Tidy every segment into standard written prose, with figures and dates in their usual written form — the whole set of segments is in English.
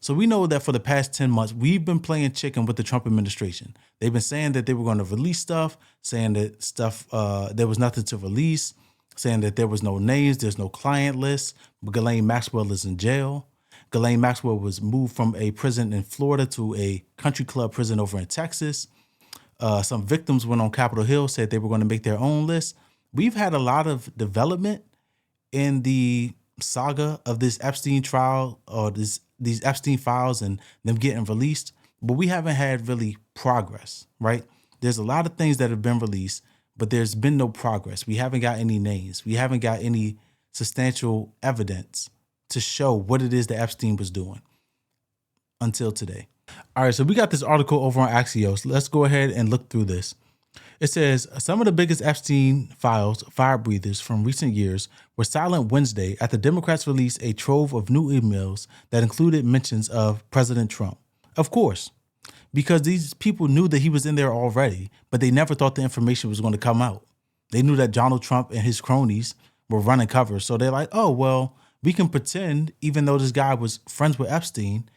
So we know that for the past 10 months, we've been playing chicken with the Trump administration. They've been saying that they were going to release stuff, saying that there was nothing to release, saying that there was no names, there's no client list. But Ghislaine Maxwell is in jail. Ghislaine Maxwell was moved from a prison in Florida to a country club prison over in Texas. Some victims went on Capitol Hill, said they were going to make their own list. We've had a lot of development in the saga of this Epstein trial or these Epstein files and them getting released, but we haven't had really progress, right? There's a lot of things that have been released, but there's been no progress. We haven't got any names. We haven't got any substantial evidence to show what it is that Epstein was doing until today. All right, so we got this article over on Axios. Let's go ahead and look through this. It says, some of the biggest Epstein files, fire breathers from recent years, were silent Wednesday after Democrats released a trove of new emails that included mentions of President Trump. Of course, because these people knew that he was in there already, but they never thought the information was going to come out. They knew that Donald Trump and his cronies were running cover. So they're like, oh, well, we can pretend, even though this guy was friends with Epstein,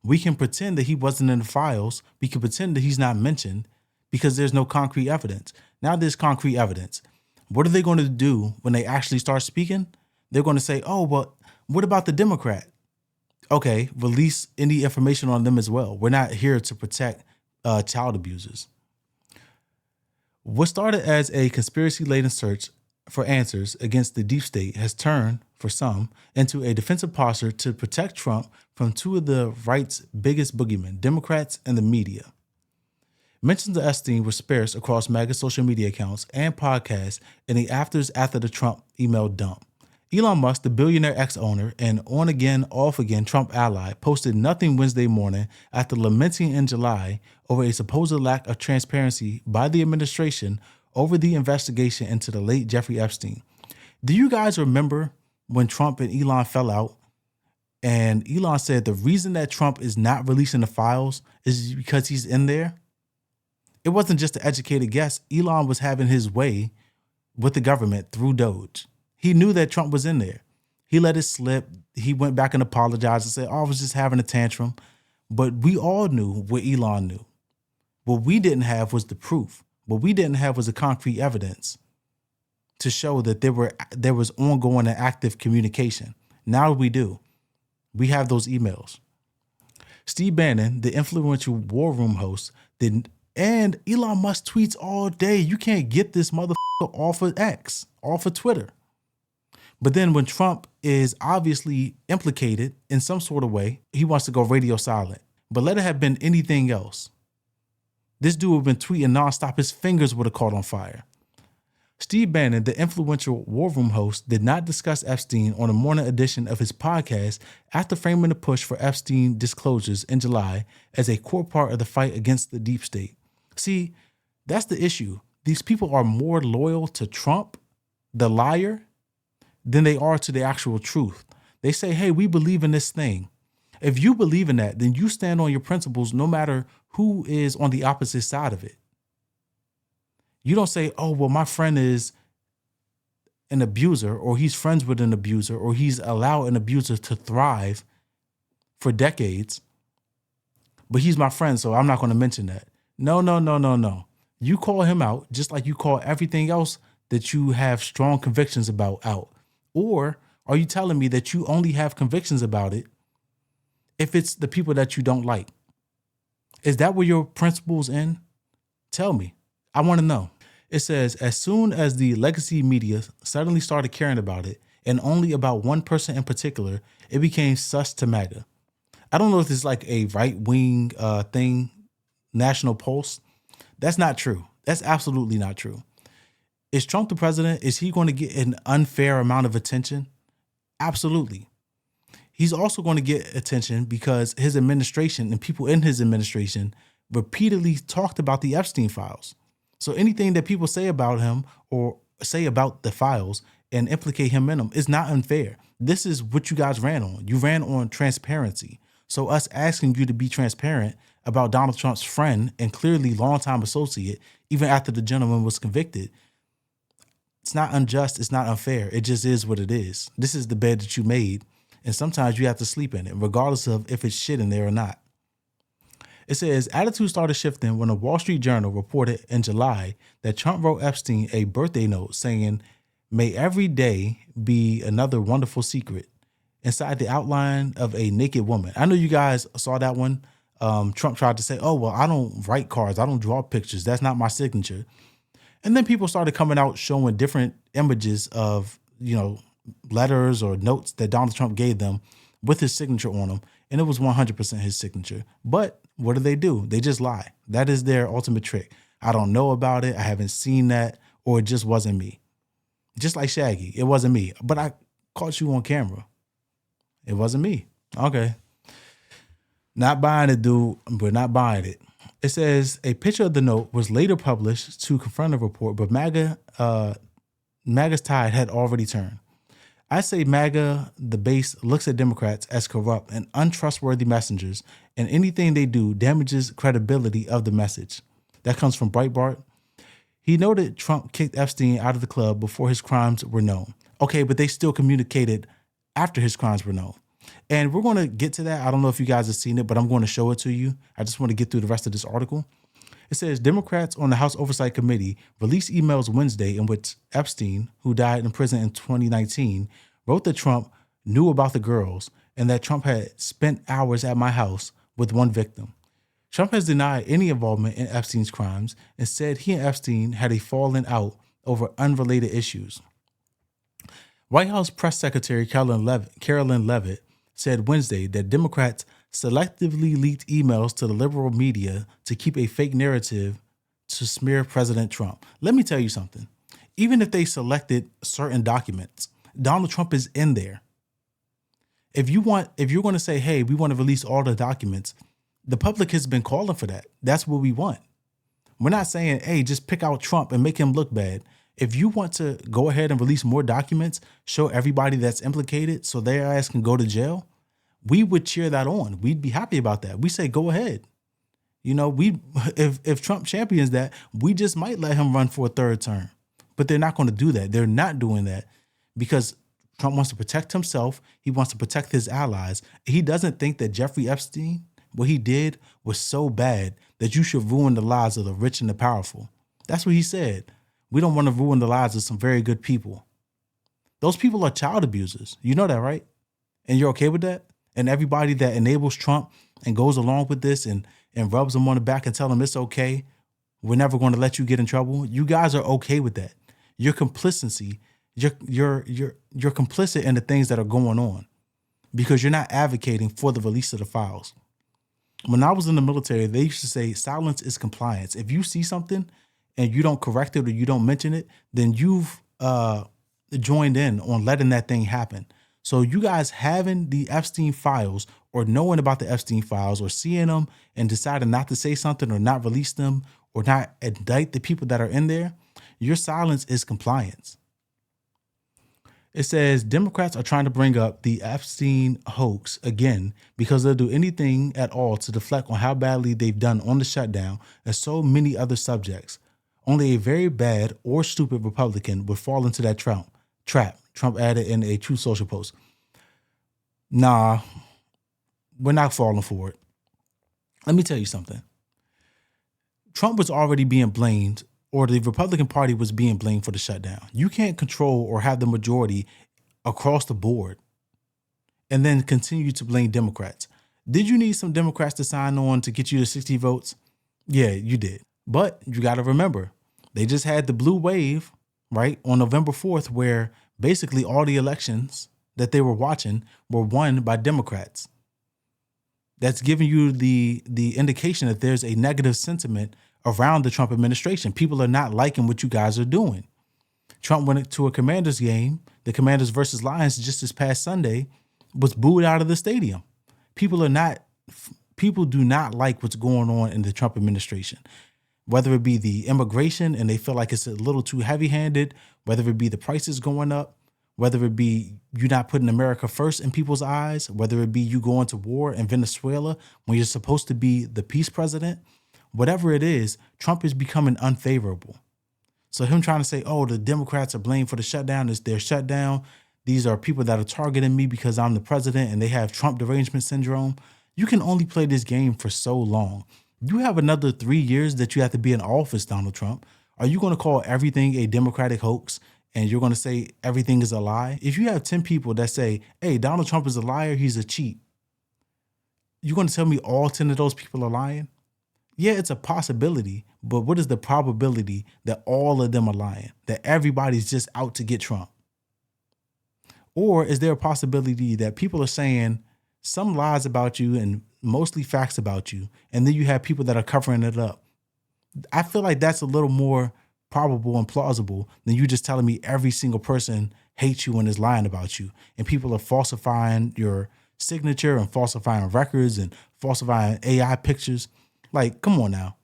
we can pretend that he wasn't in the files. We can pretend that he's not mentioned, because there's no concrete evidence. Now there's concrete evidence. What are they going to do when they actually start speaking? They're going to say, oh, but what about the Democrat? Okay, release any information on them as well. We're not here to protect child abusers. What started as a conspiracy-laden search for answers against the deep state has turned, for some, into a defensive posture to protect Trump from two of the right's biggest boogeymen, Democrats and the media. Mentions of Epstein were sparse across MAGA social media accounts and podcasts in the afters after the Trump email dump. Elon Musk, the billionaire ex-owner and on-again, off-again Trump ally, posted nothing Wednesday morning after lamenting in July over a supposed lack of transparency by the administration over the investigation into the late Jeffrey Epstein. Do you guys remember when Trump and Elon fell out? And Elon said the reason that Trump is not releasing the files is because he's in there. It wasn't just an educated guess. Elon was having his way with the government through Doge. He knew that Trump was in there. He let it slip. He went back and apologized and said, oh, I was just having a tantrum. But we all knew what Elon knew. What we didn't have was the proof. What we didn't have was the concrete evidence to show that there was ongoing and active communication. Now we do. We have those emails. Steve Bannon, the influential War Room host, and Elon Musk tweets all day. You can't get this motherfucker off of X, off of Twitter. But then when Trump is obviously implicated in some sort of way, he wants to go radio silent. But let it have been anything else. This dude would have been tweeting nonstop. His fingers would have caught on fire. Steve Bannon, the influential War Room host, did not discuss Epstein on a morning edition of his podcast after framing the push for Epstein disclosures in July as a core part of the fight against the deep state. See, that's the issue. These people are more loyal to Trump, the liar, than they are to the actual truth. They say, hey, we believe in this thing. If you believe in that, then you stand on your principles no matter who is on the opposite side of it. You don't say, oh, well, my friend is an abuser, or he's friends with an abuser, or he's allowed an abuser to thrive for decades, but he's my friend, so I'm not going to mention that. No. You call him out just like you call everything else that you have strong convictions about out. Or are you telling me that you only have convictions about it if it's the people that you don't like? Is that where your principles end? Tell me. I want to know. It says, as soon as the legacy media suddenly started caring about it, and only about one person in particular, it became sus to MAGA. I don't know if it's like a right-wing thing, National Pulse. That's not true. That's absolutely not true. Is Trump the president? Is he going to get an unfair amount of attention? Absolutely. He's also going to get attention because his administration and people in his administration repeatedly talked about the Epstein files. So anything that people say about him or say about the files and implicate him in them is not unfair. This is what you guys ran on. You ran on transparency. So us asking you to be transparent about Donald Trump's friend and clearly longtime associate, even after the gentleman was convicted, it's not unjust. It's not unfair. It just is what it is. This is the bed that you made. and sometimes you have to sleep in it, regardless of if it's shit in there or not. It says attitudes started shifting when the Wall Street Journal reported in July that Trump wrote Epstein a birthday note saying, "May every day be another wonderful secret," inside the outline of a naked woman. I know you guys saw that one. Trump tried to say, "Oh, well, I don't write cards. I don't draw pictures. That's not my signature." And then people started coming out showing different images of, letters or notes that Donald Trump gave them with his signature on them. And it was 100% his signature. But what do? They just lie. That is their ultimate trick. I don't know about it. I haven't seen that, or it just wasn't me. Just like Shaggy, it wasn't me. But I caught you on camera. It wasn't me. Okay. Not buying it, dude. We're not buying it. It says a picture of the note was later published to confirm the report, but MAGA's tide had already turned. I say MAGA, the base, looks at Democrats as corrupt and untrustworthy messengers, and anything they do damages credibility of the message. That comes from Breitbart. He noted Trump kicked Epstein out of the club before his crimes were known. Okay, but they still communicated after his crimes were known. And we're going to get to that. I don't know if you guys have seen it, but I'm going to show it to you. I just want to get through the rest of this article. It says Democrats on the House Oversight Committee released emails Wednesday in which Epstein, who died in prison in 2019, wrote that Trump knew about the girls and that Trump had spent hours at my house with one victim. Trump has denied any involvement in Epstein's crimes and said he and Epstein had a falling out over unrelated issues. White House Press Secretary Carolyn Leavitt said Wednesday that Democrats selectively leaked emails to the liberal media to keep a fake narrative to smear President Trump. Let me tell you something. Even if they selected certain documents, Donald Trump is in there. If you're going to say, hey, we want to release all the documents, the public has been calling for that. That's what we want. We're not saying, hey, just pick out Trump and make him look bad. If you want to go ahead and release more documents, show everybody that's implicated so their ass can go to jail, we would cheer that on. We'd be happy about that. We say, go ahead. If Trump champions that, we just might let him run for a third term. But they're not going to do that. They're not doing that because Trump wants to protect himself. He wants to protect his allies. He doesn't think that Jeffrey Epstein, what he did was so bad that you should ruin the lives of the rich and the powerful. That's what he said. We don't want to ruin the lives of some very good people. Those people are child abusers. You know that, right? And you're okay with that? And everybody that enables Trump and goes along with this and rubs him on the back and tell him it's okay, we're never going to let you get in trouble. You guys are okay with that. Your complicity, you're complicit in the things that are going on because you're not advocating for the release of the files. When I was in the military, they used to say silence is compliance. If you see something and you don't correct it or you don't mention it, then you've joined in on letting that thing happen. So you guys having the Epstein files or knowing about the Epstein files or seeing them and deciding not to say something or not release them or not indict the people that are in there, your silence is compliance. It says Democrats are trying to bring up the Epstein hoax again because they'll do anything at all to deflect on how badly they've done on the shutdown and so many other subjects. Only a very bad or stupid Republican would fall into that trap, Trump added in a Truth Social post. Nah, we're not falling for it. Let me tell you something. Trump was already being blamed, or the Republican Party was being blamed for the shutdown. You can't control or have the majority across the board and then continue to blame Democrats. Did you need some Democrats to sign on to get you to 60 votes? Yeah, you did. But you got to remember, they just had the blue wave, right, on November 4th, where basically all the elections that they were watching were won by Democrats. That's giving you the indication that there's a negative sentiment around the Trump administration. People are not liking what you guys are doing. Trump went to a Commanders game, the Commanders versus Lions, just this past Sunday, was booed out of the stadium. People do not like what's going on in the Trump administration. Whether it be the immigration and they feel like it's a little too heavy-handed, whether it be the prices going up, whether it be you not putting America first in people's eyes, whether it be you going to war in Venezuela when you're supposed to be the peace president, whatever it is, Trump is becoming unfavorable. So him trying to say, oh, the Democrats are blamed for the shutdown, it's their shutdown, These are people that are targeting me because I'm the president and they have Trump derangement syndrome. You can only play this game for so long. You have another 3 years that you have to be in office, Donald Trump. Are you going to call everything a Democratic hoax and you're going to say everything is a lie? If you have 10 people that say, hey, Donald Trump is a liar, he's a cheat, you're going to tell me all 10 of those people are lying? Yeah, it's a possibility, but what is the probability that all of them are lying, that everybody's just out to get Trump? Or is there a possibility that people are saying some lies about you and mostly facts about you, and then you have people that are covering it up? I feel like that's a little more probable and plausible than you just telling me every single person hates you and is lying about you, and people are falsifying your signature and falsifying records and falsifying AI pictures. Like, come on now.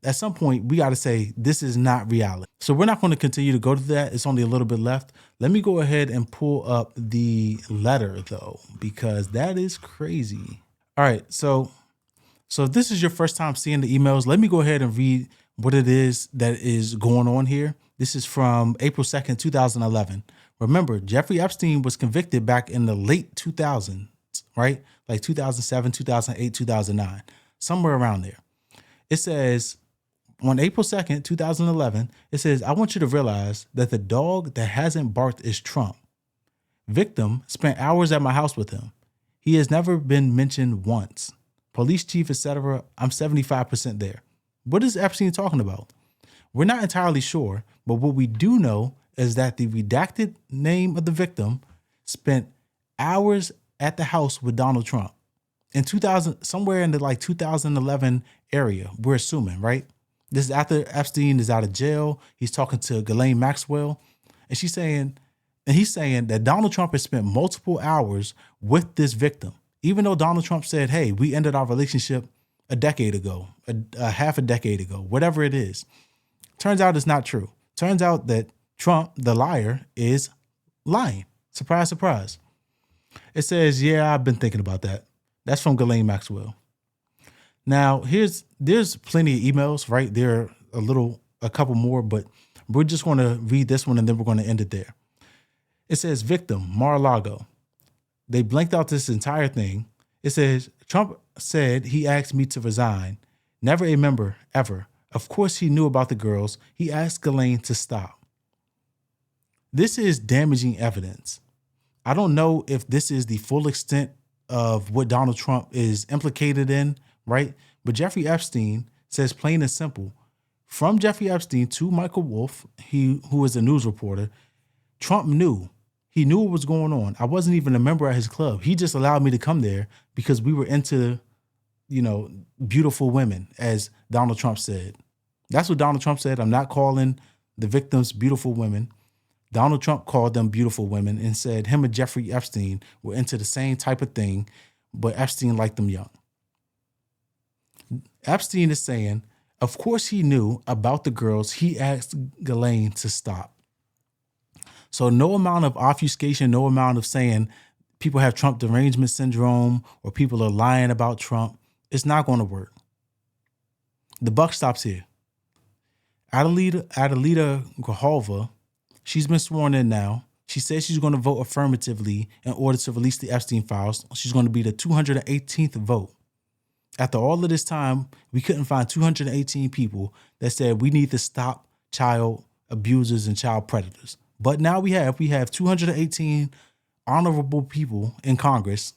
At some point, we got to say this is not reality. So we're not going to continue to go to that. It's only a little bit left. Let me go ahead and pull up the letter, though, because that is crazy. All right. So if this is your first time seeing the emails, let me go ahead and read what it is that is going on here. This is from April 2nd, 2011. Remember, Jeffrey Epstein was convicted back in the late 2000s, right? Like 2007, 2008, 2009, somewhere around there. It says, on April 2nd, 2011, it says, I want you to realize that the dog that hasn't barked is Trump. Victim spent hours at my house with him. He has never been mentioned once. Police chief, etc. I'm 75% there. What is Epstein talking about? We're not entirely sure, but what we do know is that the redacted name of the victim spent hours at the house with Donald Trump in 2000, somewhere in the like 2011 area. We're assuming, right? This is after Epstein is out of jail. He's talking to Ghislaine Maxwell, and he's saying that Donald Trump has spent multiple hours with this victim, even though Donald Trump said, hey, we ended our relationship a decade ago, a half a decade ago, whatever it is. Turns out it's not true. Turns out that Trump, the liar, is lying. Surprise, surprise. It says, yeah, I've been thinking about that. That's from Ghislaine Maxwell. Now, there's plenty of emails, right? There are a couple more, but we're just going to read this one and then we're going to end it there. It says, victim, Mar-a-Lago. They blanked out this entire thing. It says, Trump said he asked me to resign. Never a member, ever. Of course he knew about the girls. He asked Ghislaine to stop. This is damaging evidence. I don't know if this is the full extent of what Donald Trump is implicated in, right? But Jeffrey Epstein says plain and simple, from Jeffrey Epstein to Michael Wolff, who is a news reporter, Trump knew. He knew what was going on. I wasn't even a member at his club. He just allowed me to come there because we were into, beautiful women, as Donald Trump said. That's what Donald Trump said. I'm not calling the victims beautiful women. Donald Trump called them beautiful women and said him and Jeffrey Epstein were into the same type of thing, but Epstein liked them young. Epstein is saying, of course he knew about the girls. He asked Ghislaine to stop. So no amount of obfuscation, no amount of saying people have Trump derangement syndrome or people are lying about Trump, it's not going to work. The buck stops here. Adelita Grijalva, she's been sworn in now. She says she's going to vote affirmatively in order to release the Epstein files. She's going to be the 218th vote. After all of this time, we couldn't find 218 people that said we need to stop child abusers and child predators. But now we have 218 honorable people in Congress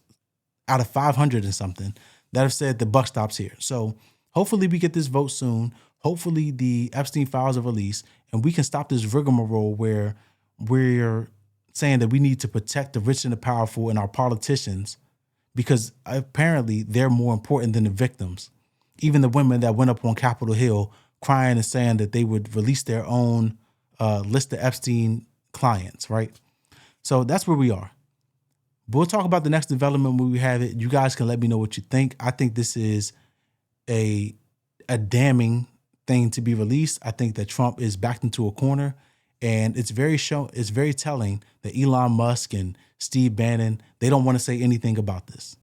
out of 500 and something that have said the buck stops here. So hopefully we get this vote soon. Hopefully the Epstein files are released and we can stop this rigmarole where we're saying that we need to protect the rich and the powerful and our politicians because apparently they're more important than the victims. Even the women that went up on Capitol Hill crying and saying that they would release their own list of Epstein clients, right? So that's where we are. We'll talk about the next development when we have it. You guys can let me know what you think. I think this is a damning thing to be released. I think that Trump is backed into a corner, and it's very telling that Elon Musk and Steve Bannon, they don't want to say anything about this.